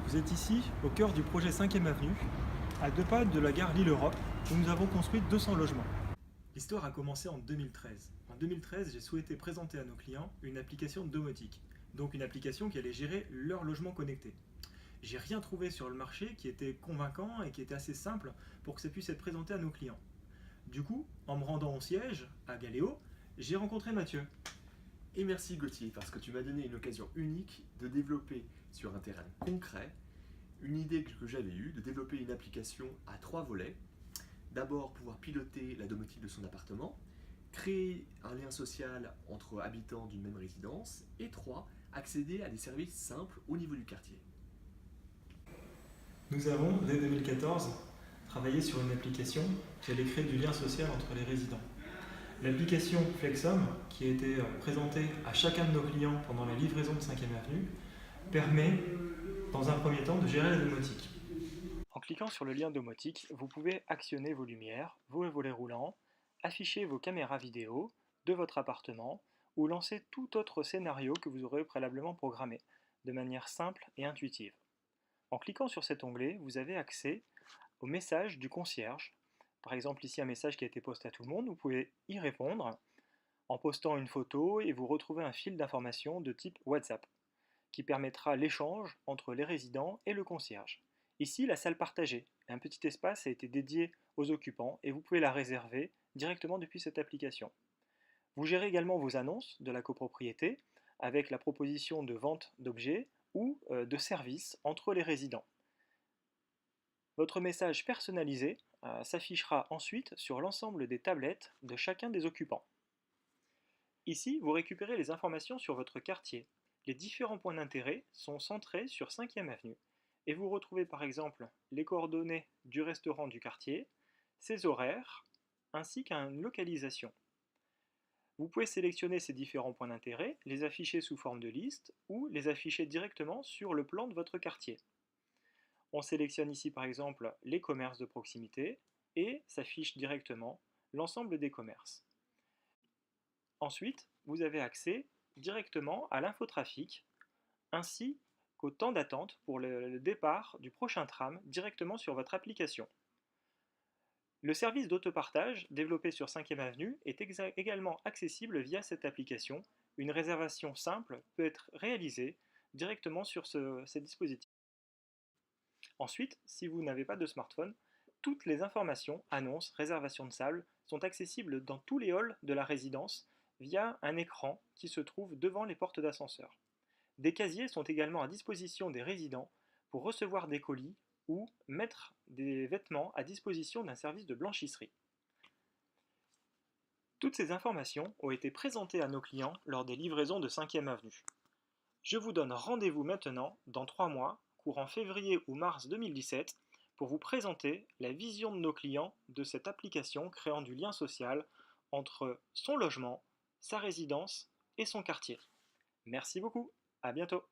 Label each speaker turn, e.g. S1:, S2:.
S1: Vous êtes ici, au cœur du projet 5e Avenue, à 2 pas de la gare Lille-Europe, où nous avons construit 200 logements. L'histoire a commencé en 2013. En 2013, j'ai souhaité présenter à nos clients une application domotique, donc une application qui allait gérer leur logement connecté. J'ai rien trouvé sur le marché qui était convaincant et qui était assez simple pour que ça puisse être présenté à nos clients. Du coup, en me rendant au siège, à Galéo, j'ai rencontré Mathieu.
S2: Et merci Gauthier, parce que tu m'as donné une occasion unique de développer sur un terrain concret une idée que j'avais eue, de développer une application à 3 volets. D'abord, pouvoir piloter la domotique de son appartement, créer un lien social entre habitants d'une même résidence, et 3, accéder à des services simples au niveau du quartier.
S1: Nous avons, dès 2014, travaillé sur une application qui allait créer du lien social entre les résidents. L'application Flexhome, qui a été présentée à chacun de nos clients pendant la livraison de 5e Avenue, permet, dans un premier temps, de gérer la domotique. En cliquant sur le lien domotique, vous pouvez actionner vos lumières, vos volets roulants, afficher vos caméras vidéo de votre appartement ou lancer tout autre scénario que vous aurez préalablement programmé, de manière simple et intuitive. En cliquant sur cet onglet, vous avez accès au message du concierge. Par exemple, ici un message qui a été posté à tout le monde, vous pouvez y répondre en postant une photo et vous retrouvez un fil d'information de type WhatsApp qui permettra l'échange entre les résidents et le concierge. Ici, la salle partagée. Un petit espace a été dédié aux occupants et vous pouvez la réserver directement depuis cette application. Vous gérez également vos annonces de la copropriété avec la proposition de vente d'objets ou de services entre les résidents. Votre message personnalisé s'affichera ensuite sur l'ensemble des tablettes de chacun des occupants. Ici, vous récupérez les informations sur votre quartier. Les différents points d'intérêt sont centrés sur 5e Avenue et vous retrouvez par exemple les coordonnées du restaurant du quartier, ses horaires, ainsi qu'une localisation. Vous pouvez sélectionner ces différents points d'intérêt, les afficher sous forme de liste ou les afficher directement sur le plan de votre quartier. On sélectionne ici par exemple les commerces de proximité et s'affiche directement l'ensemble des commerces. Ensuite, vous avez accès directement à l'infotrafic ainsi qu'au temps d'attente pour le départ du prochain tram directement sur votre application. Le service d'autopartage développé sur 5e Avenue est également accessible via cette application. Une réservation simple peut être réalisée directement sur ces dispositifs. Ensuite, si vous n'avez pas de smartphone, toutes les informations, annonces, réservations de salle sont accessibles dans tous les halls de la résidence via un écran qui se trouve devant les portes d'ascenseur. Des casiers sont également à disposition des résidents pour recevoir des colis ou mettre des vêtements à disposition d'un service de blanchisserie. Toutes ces informations ont été présentées à nos clients lors des livraisons de 5e Avenue. Je vous donne rendez-vous maintenant, dans 3 mois, courant février ou mars 2017, pour vous présenter la vision de nos clients de cette application créant du lien social entre son logement, sa résidence et son quartier. Merci beaucoup, à bientôt.